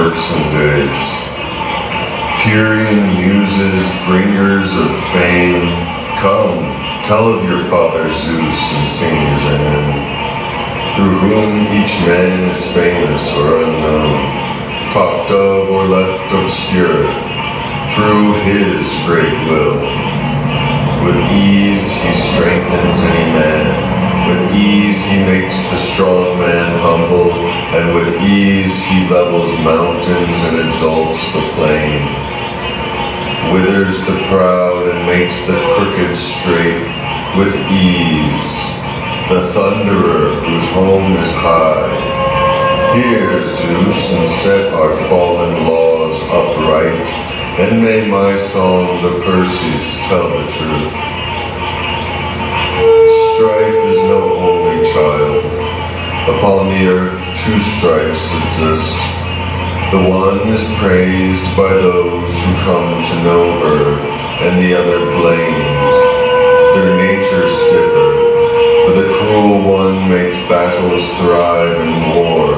works and days. Pierian muses, bringers of fame, come, tell of your father Zeus and sing his hymn, through whom each man is famous or unknown, talked of or left obscure, through his great will. With ease he strengthens any man, with ease he makes the strong man humble, and with ease he levels mountains and exalts the plain. Withers the proud and makes the crooked straight, with ease. The thunderer whose home is high. Hear, Zeus, and set our fallen laws upright, and may my song the Perseus tell the truth. Strife is no only child. Upon the earth 2 strifes exist. The one is praised by those who come to know her, and the other blamed. Their natures differ, for the cruel one makes battles thrive in war.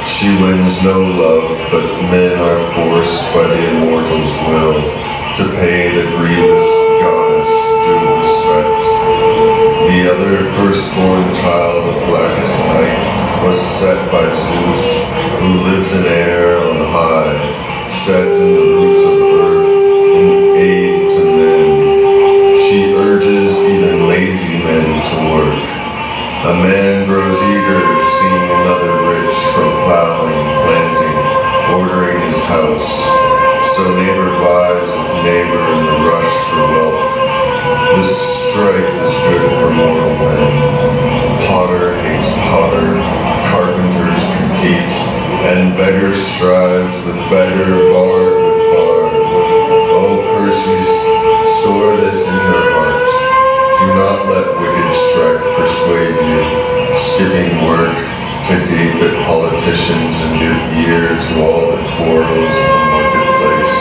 She wins no love, but men are forced by the immortal's will to pay the grievous goddess due respect. The other firstborn child of blackest night was set by Zeus, who lives in air on high, set in the roots of earth in aid to men. She urges even lazy men to work. A man grows eager seeing another rich from plowing, planting, ordering his house. So neighbor vies with neighbor in the rush for wealth. This strife is good for mortal men. Potter hates potter, carpenters compete, and beggar strives with beggar, bard with bard. O Perseus, store this in your heart. Do not let wicked strife persuade you, skipping work to gape at politicians and give ear to all the quarrels of the marketplace.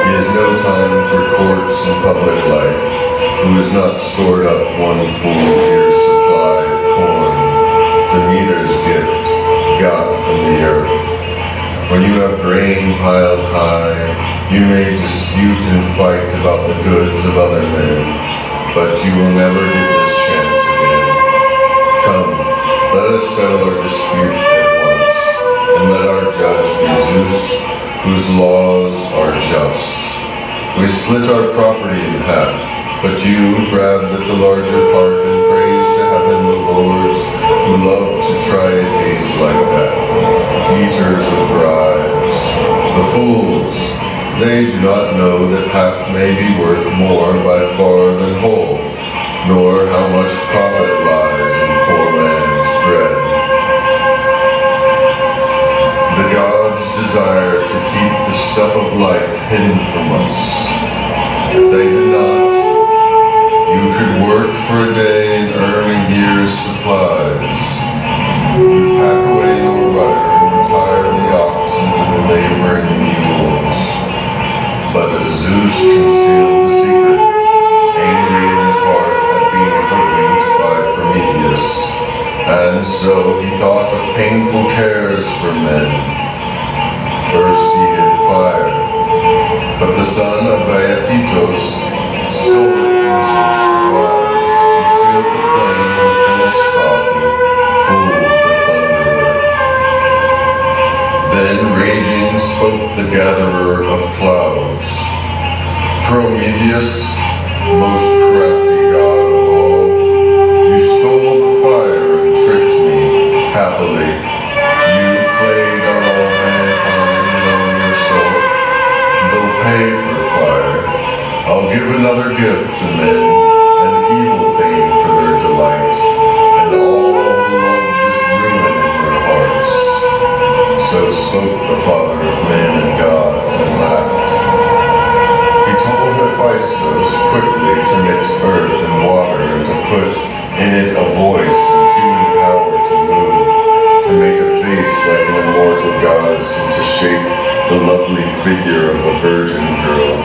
He has no time for courts and public life, who has not stored up 1 full year's supply of corn, Demeter's gift, got from the earth. When you have grain piled high, you may dispute and fight about the goods of other men, but you will never get this chance again. Come, let us settle our dispute at once, and let our judge be Zeus, whose laws are just. We split our property in half, but you grabbed at the larger part and praise to heaven the lords who love to try a case like that. Eaters of bribes, the fools, they do not know that half may be worth more by far than whole, nor how much profit lies in poor man's bread. The gods desire to keep the stuff of life hidden from us. If they did not, you could work for a day and earn a year's supplies. You pack away your rudder and retire the oxen and the laboring mules. But Zeus concealed the secret, angry in his heart at being hoodwinked by Prometheus, and so he thought of painful cares for men. First he hid fire, but the son of Iapetos stole it from Zeus the wise, concealed the flame with full stock, and fooled the thunderer. Then raging spoke the gatherer of clouds. Prometheus, most crafty god of all, you stole the fire and tricked me, happily. You played on all mankind and on yourself. They'll pay for fire. I'll give another gift to men, an evil thing for their delight, and all will love this ruin in their hearts. So spoke the father of men and gods and laughed. He told Hephaestus quickly to mix earth and water and to put in it a voice and human power to move, to make a face like an immortal goddess and to shape the lovely figure of a virgin girl.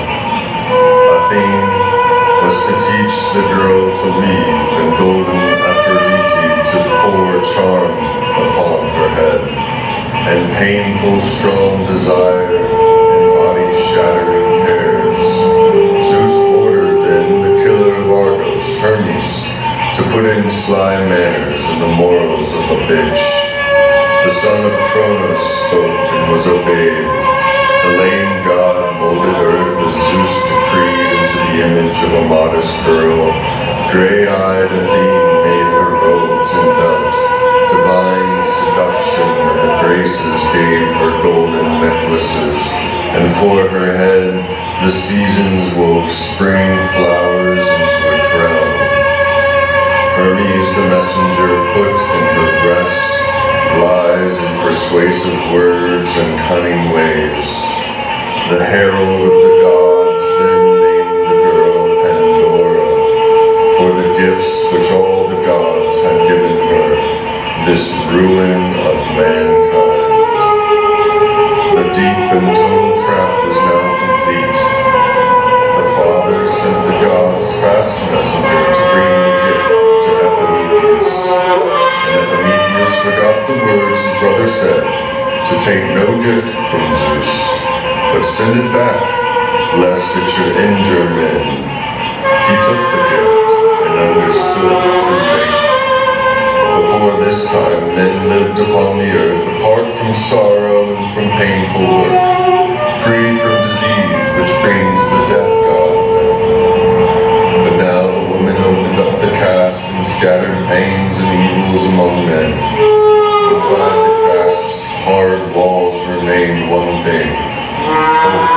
Athene was to teach the girl to weave and golden Aphrodite to pour charm upon her head. and painful strong desire in body-shattering tears. Zeus ordered then the killer of Argos, Hermes, to put in sly manners and the morals of a bitch. The son of Cronos spoke and was obeyed. The lame god molded earth as Zeus decreed into the image of a modest girl. Gray-eyed Athene made her robes and belt. Divine seduction and the graces gave her golden necklaces, and for her head the seasons wove spring flowers into a crown. Hermes the messenger put in her breast lies and persuasive words and cunning ways. The herald of the gods then named the girl Pandora, for the gifts which all the gods had given her, this ruin of mankind. The deep and total trap was now complete. The Father sent the gods' fast messenger to bring the gift to Epimetheus, and Epimetheus forgot the words his brother said, to take no gift from Zeus, but send it back, lest it should injure men. He took the gift and understood too late. Before this time, men lived upon the earth apart from sorrow and from painful work, free from disease which brings the death gods in. But now the woman opened up the cask and scattered pains and evils among men. Inside the cask's hard walls remained one thing, hope,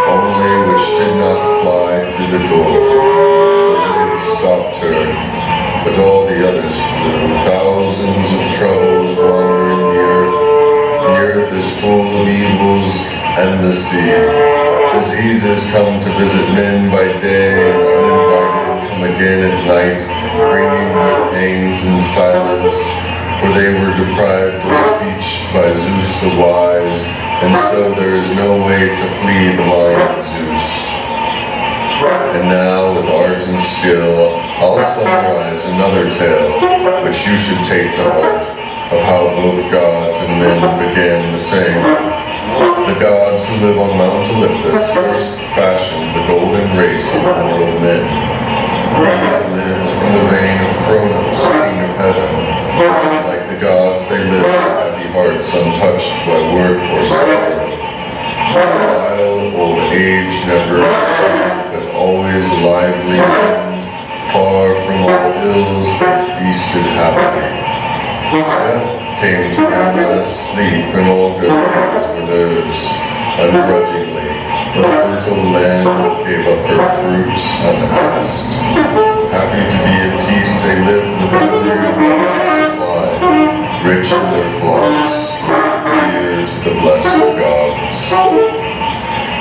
only which did not fly through the door. The wind stopped her, but all the others flew. Thousands of troubles wandering the earth. The earth is full of evils, and the sea. Diseases come to visit men by day, and uninvited come again at night, bringing their pains in silence, for they were deprived of speech by Zeus the wise, and so there is no way to flee the mind of Zeus. And now, with art and skill, I'll summarize another tale, which you should take to heart, of how both gods and men began the same. The gods who live on Mount Olympus first fashioned the golden race of mortal men. These lived in the reign of Cronos, king of heaven. Like the gods, they lived with happy hearts, untouched by work or sorrow. While old age never appeared, but always lively and far from all ills, they feasted happily. Death came to them as sleep, and all good things were theirs. Ungrudgingly, the fertile land gave up her fruits unasked. Happy to be at peace, they lived with every abundant supply, rich in their flocks, dear to the blessed gods.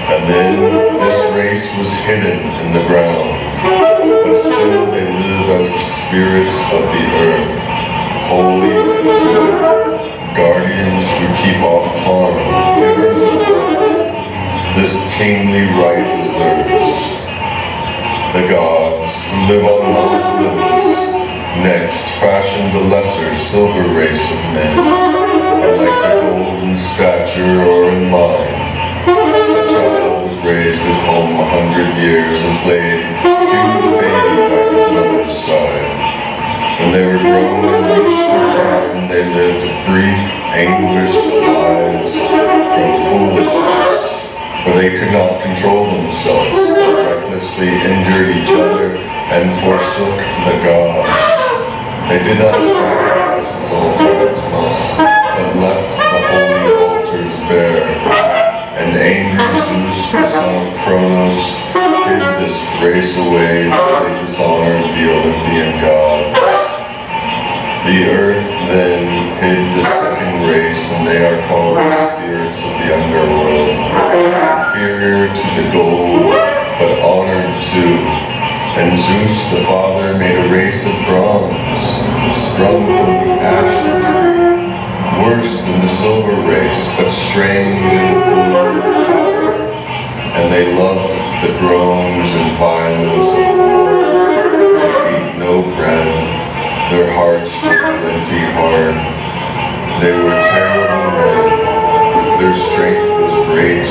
And then this race was hidden in the ground, but still they live as spirits of the earth, holy and good, guardians who keep off harm, givers of life. This kingly right is theirs. The gods who live on Mount Olympus next fashioned the lesser silver race of men, and like the golden stature or in mine, a child was raised at home 100 years and played huge baby by his mother's side. When they were grown and reached their prime, they lived brief, anguished lives from foolishness, for they could not control themselves, but recklessly injured each other and forsook the gods. They did not sacrifice as all tribes must, but left the holy altars bare. And angry Zeus, the son of Cronos, hid this race away, for they dishonored the Olympian gods. The earth then hid the second race, and they are called the spirits of the underworld, inferior to the gold, but honored too. And Zeus the father made a race of bronze, sprung from the ash tree, worse than the silver race, but strange and full of power. And they loved the groans and violence of war. They ate no bread, their hearts were flinty hard. They were terrible men. Their strength was great.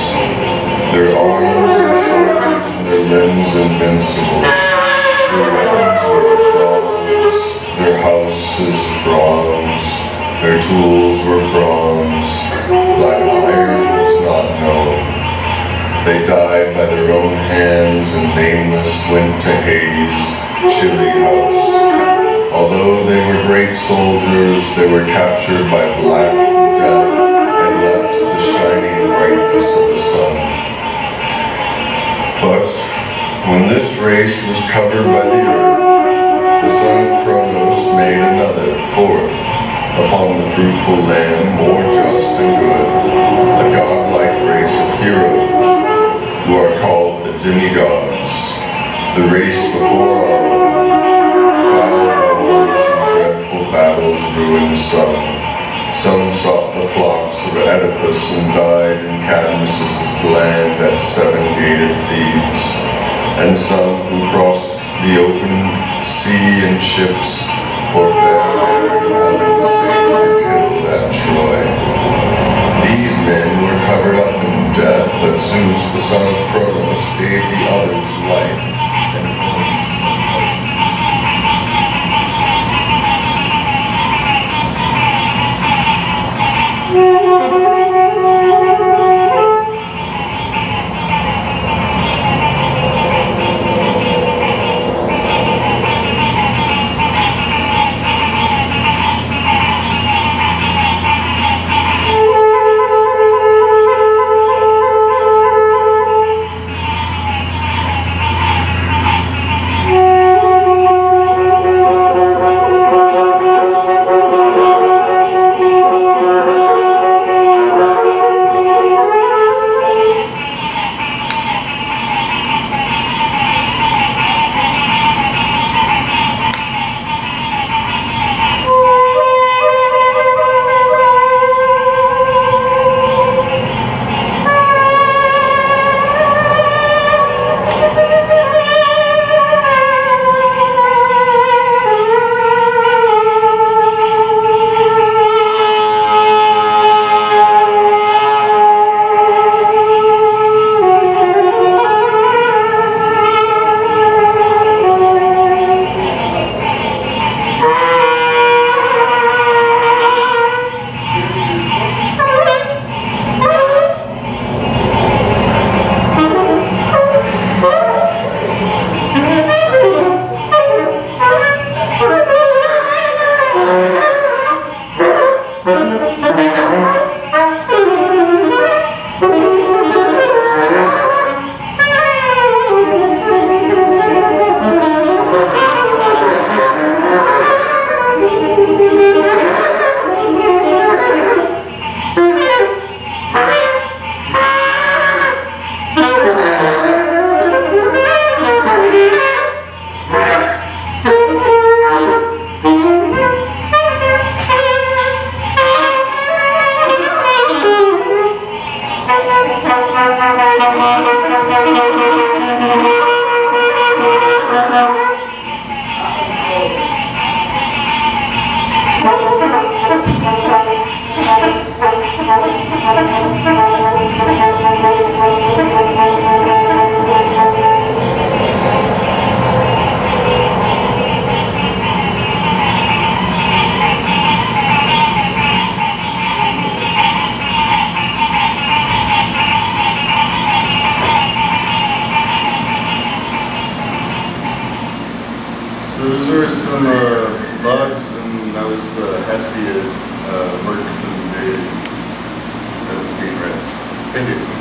Their arms and shoulders and their limbs invincible. Their weapons were of bronze. Their houses bronze. Their tools were bronze. Black iron was not known. They died by their own hands, and nameless went to Hades' chilly house. Although they were great soldiers, they were captured by Black Death and left the shining brightness of the sun. But when this race was covered by the earth, the son of Kronos made another, fourth, upon the fruitful land, more just and good, a godlike race of heroes, who are called the demigods, the race before our own. Foul wars and dreadful battles ruined some. Some sought the flocks of Oedipus and died in Cadmus' land at seven-gated Thebes, and some who crossed the open sea in ships for fair Mary Helen's sake were killed at Troy. These men were covered up in death, but Zeus, the son of Kronos, gave the others life and homes. So those were some bugs, and that was the Hesiod works and days that was being read. Thank you.